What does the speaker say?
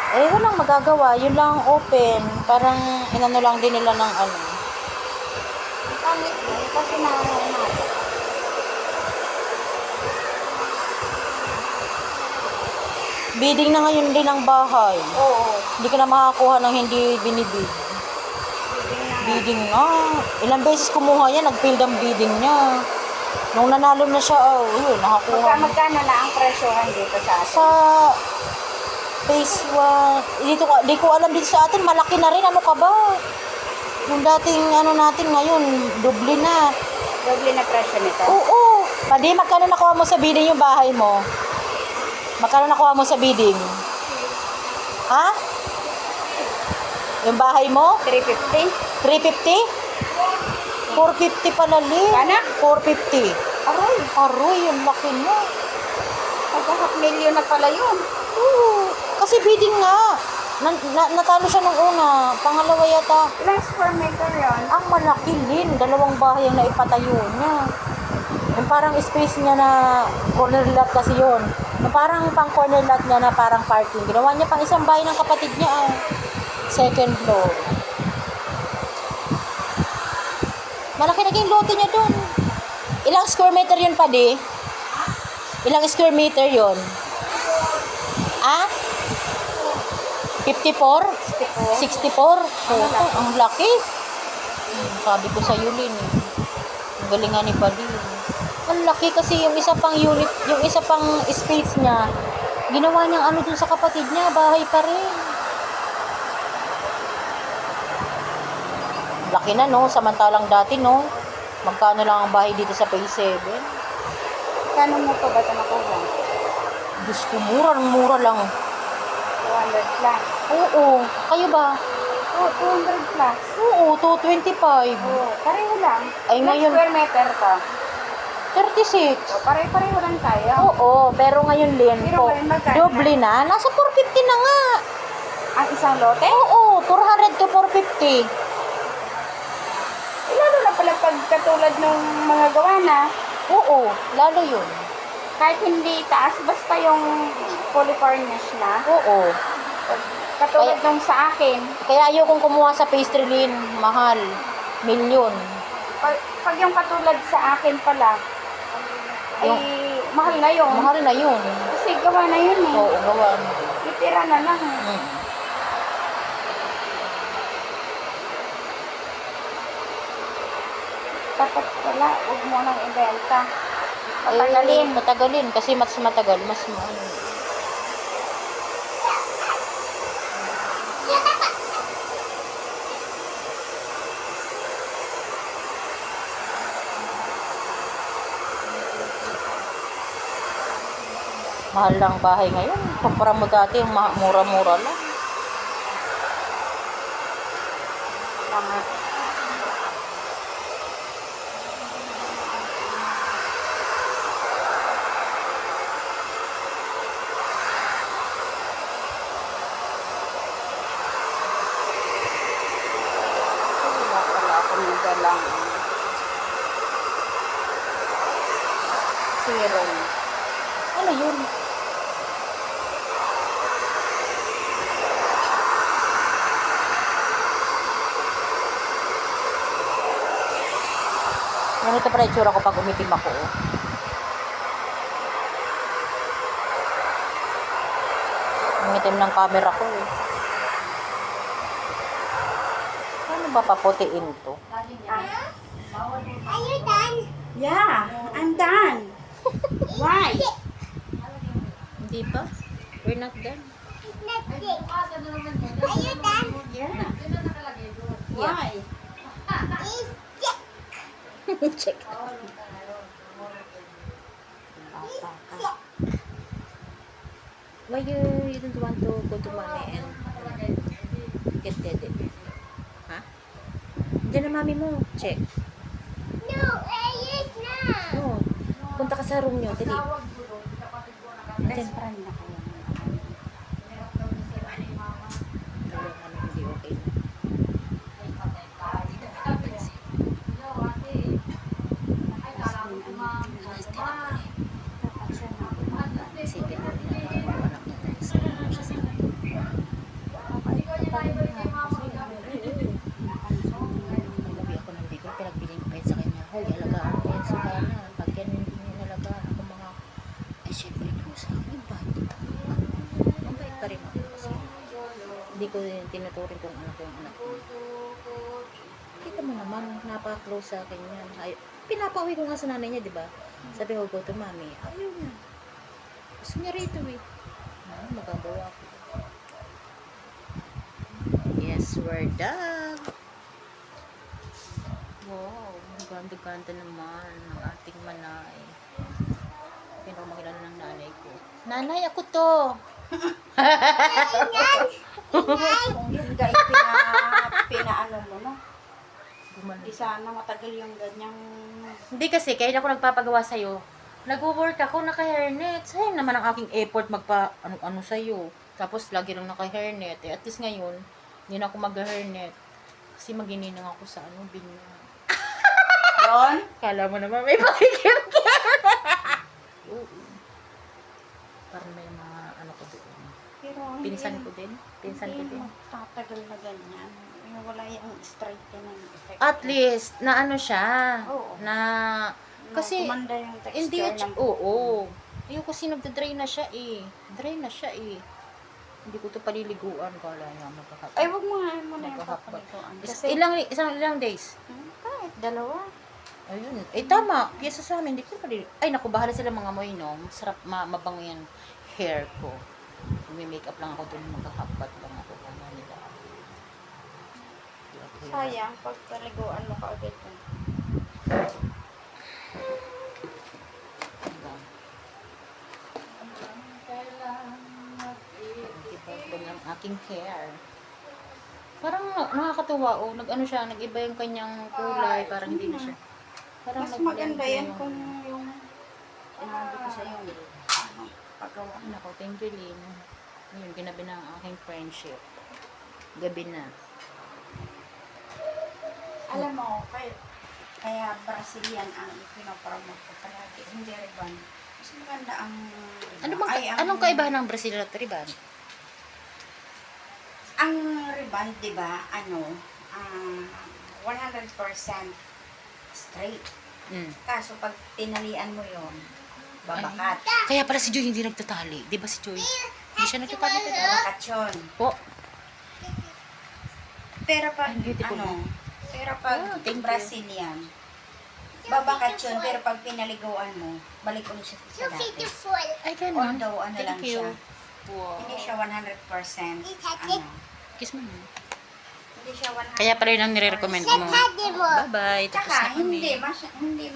Eh, walang magagawa. Yun lang ang open. Parang inano lang din nila ng ano. Ang pangit yun kasi nahanap. Bidding na ngayon din ang bahay. Oo. Hindi ka na makakuha ng hindi binibid. Bidding nga. Ilang beses kumuha yan, nag-failed ang bidding niya. Nung nanalo na siya, yun, nakakuha. Magkano na ang presyohan dito sa atin? Sa phase 1, di ko alam dito sa atin, malaki na rin. Ano ka ba? Yung dating ano natin ngayon, doble na. Doble na presyo nito? Oo. Padi, magkano nakuha mo sa bidding yung bahay mo? Magkano nakuha mo sa bidding? Ha? Yung bahay mo? 350? 350? 450 pala, Lin. Kana? 450. Aroy, Aroy, yung laki mo. magka-half million na pala yun. Oo. Kasi bidding nga. Natalo siya nung una. Pangalawa yata. Ilang square meter yun? Ang malaki, Lin. 2 bahay ang naipatayo niya. Yung parang space niya na corner lot kasi yun. Yung parang pang corner lot niya na parang parking. Ginawa niya pang isang bahay ng kapatid niya. Second floor. Malaki naging lote niya dun. Ilang square meter yun, Padi? Ilang square meter yun? Ah? 54? 64? Ang laki. Sabi ko sa Yulin. Ang galingan ni Padi. Ang laki kasi yung isa pang unit, yung isa pang space niya. Ginawa niyang ano dun sa kapatid niya, bahay pa rin. Laki na, no? Samantalang dati, no? Magkano lang ang bahay dito sa Phase 7? Kano mo pa ba ito nakuha? Diyos ko, mura lang. 200 plus. Oo. Kayo ba? Oo, 200 plus. Oo, 225. Oo, pareho lang. Ay, Ilang ngayon- square meter ka? 36. O, pareho lang tayo. Oo, pero ngayon, Lin, Pero po, ngayon, magkano? doble na. Nasa 450 na nga. Ang isang lote? Oo, 400 to 450. Lalo na pala pag katulad ng mga gawa na, Oo, lalo yun. kahit hindi taas, basta yung fully furnished na. Oo. Katulad Kaya- nung sa akin, Kaya ayokong kumuha sa pastry, Lin. Mahal. Milyon. pag yung katulad sa akin pala, ay mahal na yun. Mahal na yun. Kasi gawa na yun eh. Oo, gawa. Itira na lang. Mm. Dapat pala, huwag mo nang ibenta. Patagalin. Patagalin. Kasi mas matagal, mas ano. Mahal lang bahay ngayon. Kumpara mo dati, mura-mura lang. Tama. Wala pala akong dalang serum. Ano yun? Ganito pala itsura ko pag umitim ako. Umitim ng camera ko eh. Ano ba paputiin to? Are you done? Yeah, I'm done. Why? Hindi pa? We're not done. It's not sick. Are you done? Yeah. Why? It's sick. Check. Why you don't want to go to mommy and get daddy? Ha? Diyan na mami mo. Check. No, it's not. No. Punta ka sa room nyo. Dali. Best friend na kayo. Hindi okay na. Dapat siya na. Isipin mo ginagawa ng anak niya dahil sa ano siya sa pa rin ako kasi hindi ko tinuturing kung ano ko yung anak ko. Kita mo naman, napaka-close sa akin yan. Pinapauwi ko nga sa nanay niya, di ba? Sabi ko, go to mommy. Ayaw niya. Gusto niya rito eh. Magagawa ko. Yes, we're done. Wow, ang ganda-ganda naman ng ating manay. Pinamakilala ng nanay ko. Nanay, ako to. Kung yun guys, pinaano mo, no? Hindi sana matagal yung ganyang... Hindi kasi, kaya ako nagpapagawa sa'yo. Nag-work ako, naka-hairnet. Sayang naman ang aking effort magpa-ano-ano sa'yo. Tapos, lagi lang naka-hairnet. At least ngayon, hindi na ako mag-hairnet. Kasi magininang ako sa binya. Yun? Kala mo naman may pakikimkim. Oo. Parang may mga ano ko doon. Pero Pinsan ko din. Pinsan ko din. Tatagal na ganyan. Wala yung straight ka ng effect. At least, na ano siya. Oo. Na, kasi, Kumanda yung texture hindi, ng oo. Yung kasi nagda-dry na siya eh. Dry na siya eh. Hindi ko to paliliguan. Kala niya magkakapit. Ay, wag mo nga mo na yung Magkahapon. papaliguan. Ilang days? Kahit dalawa. Ayun. Eh, tama. Kesa sa amin, hindi ko paliliguan. Ay, naku, bahala sila mga moy, no? Masarap, mabango yung hair ko. May-makeup lang ako dun. Magkakapat lang ako. Kala nila. Sayang, pag paliguan mo ka agad yun. Iba ang aking hair. Parang nakakatuwa, oh. Nag-ano siya, nag-iba yung kanyang kulay. Parang hindi na siya. Parang Mas maganda yan kung yung sinabi ko sa iyo. Paggawa. Nako, thank you, Lynn. Ngayon, ginabi na ang aking friendship. Gabi na. Alam mo, kaya Brazilian ang pinapromote ko palagi. Hindi riban. Mas maganda ang... Anong kaibahan ng Brazil at Riban? Ang riban, di ba, 100% straight. Kaso pag tinalian mo yon babakat. Kaya pala si Joy hindi nagtatali. Di ba si Joy? Hindi siya nagtatali. Babakat yun. Po. Pero pag, Beautiful. pero pag Thank you. Brazilian, babakat yun, pero pag pinaliguan mo, balik ulit siya sa So dati. beautiful. Ay, ganun. Although, ano lang Thank you. siya. Wow. Hindi siya 100%, Kiss mo. hindi siya 100%. Kaya pala yun ang nire-recommend mo. Tadi mo. Bye-bye. Tapos na Tsaka, kami. hindi